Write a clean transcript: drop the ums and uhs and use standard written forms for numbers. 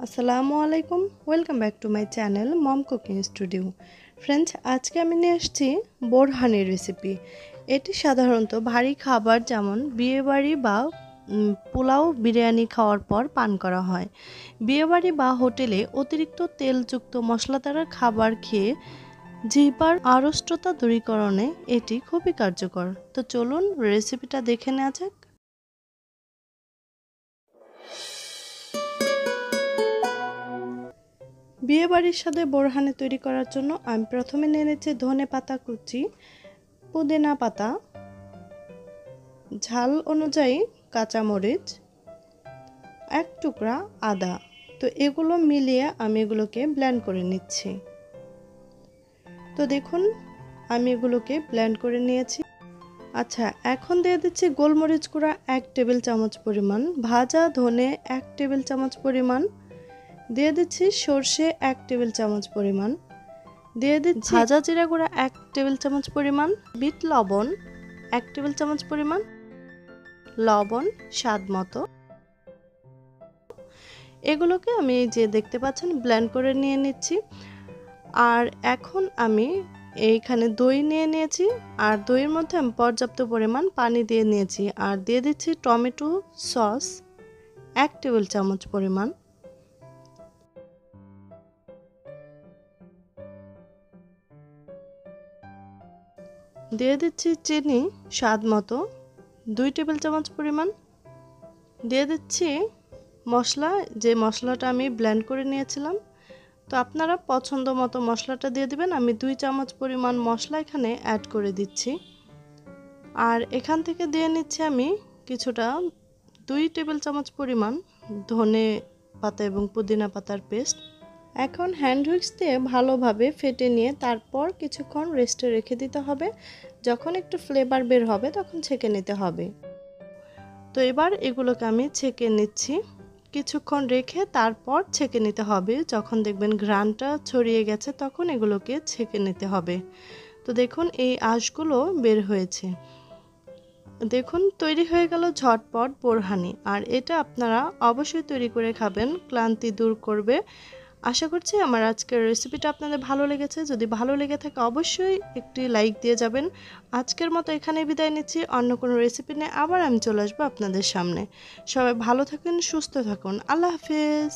আসসালামু আলাইকুম, welcome back to my channel mom cooking studio. Friends, আজকে আমি নিয়ে এসেছি বোরহানি রেসিপি। এটি সাধারণত ভারী খাবার যেমন বিয়েবাড়ি বা পোলাও বিরিয়ানি খাওয়ার পর পান করা হয়। বিয়েবাড়ি বা হোটেলে অতিরিক্ত তেলযুক্ত মশলাদার খাবার খেয়ে জিহ্বার আড়ষ্টতা দূরীকরণে এটি খুবই কার্যকর। তো চলুন রেসিপিটা দেখে নেওয়া যাক। বিয়েবাড়ির সাথে বোরহানি তৈরি করার জন্য আমি প্রথমে নিয়ে নিচ্ছি ধনে পাতা কুচি, পুদিনা পাতা, ঝাল অনুযায়ী কাঁচামরিচ, এক টুকরা আদা। তো এগুলো মিলিয়ে আমি এগুলোকে ব্লেন্ড করে নিচ্ছি। তো দেখুন আমি এগুলোকে ব্লেন্ড করে নিয়েছি। আচ্ছা, এখন দিয়ে দিচ্ছি গোলমরিচ গুঁড়া 1 টেবিল চামচ পরিমাণ, ভাজা ধনে 1 টেবিল চামচ পরিমাণ, দিয়ে দিচ্ছি সর্ষে 1 টেবিল চামচ পরিমাণ, দিয়ে দিচ্ছি ভাজা জিরা গুঁড়া 1 টেবিল চামচ পরিমাণ, বিট লবণ 1 টেবিল চামচ পরিমাণ, লবণ স্বাদ মতো। এগুলোকে আমি যে দেখতে পাচ্ছেন ব্লেন্ড করে নিয়ে নিচ্ছি। আর এখন আমি এইখানে দই নিয়ে নিয়েছি, আর দইয়ের মধ্যে আমি পর্যাপ্ত পরিমাণ পানি দিয়ে নিয়েছি। আর দিয়ে দিচ্ছি টমেটো সস 1 টেবিল চামচ পরিমাণ, দিয়ে দিচ্ছি চিনি স্বাদ মতো 2 টেবিল চামচ পরিমাণ, দিয়ে দিচ্ছি মশলা, যে মশলাটা আমি ব্লেন্ড করে নিয়েছিলাম। তো আপনারা পছন্দ মতো মশলাটা দিয়ে দিবেন। আমি 2 চামচ পরিমাণ মশলা এখানে অ্যাড করে দিচ্ছি। আর এখান থেকে দিয়ে নিচ্ছি আমি কিছুটা 2 টেবিল চামচ পরিমাণ ধনে পাতা এবং পুদিনা পাতার পেস্ট। এখন হ্যান্ড হুইক্স দিয়ে ভালোভাবে ফেটে নিয়ে তারপর কিছুক্ষণ রেস্টে রেখে দিতে হবে। যখন একটু ফ্লেভার বের হবে তখন ছেঁকে নিতে হবে। তো এবার এগুলোকে আমি ছেঁকে নিচ্ছি। কিছুক্ষণ রেখে তারপর ছেঁকে নিতে হবে। যখন দেখবেন ঘ্রাণটা ছড়িয়ে গেছে তখন এগুলোকে ছেঁকে নিতে হবে। তো দেখুন এই আঁশগুলো বের হয়েছে। দেখুন তৈরি হয়ে গেল ঝটপট বোরহানি। আর এটা আপনারা অবশ্যই তৈরি করে খাবেন, ক্লান্তি দূর করবে। আশা করছি আমার আজকের রেসিপিটা আপনাদের ভালো লেগেছে। যদি ভালো লেগে থাকে অবশ্যই একটি লাইক দিয়ে যাবেন। আজকের মতো এখানেই বিদায় নিচ্ছি। অন্য কোনো রেসিপি নিয়ে আবার আমি চলে আসবো আপনাদের সামনে। সবাই ভালো থাকুন, সুস্থ থাকুন। আল্লাহ হাফেজ।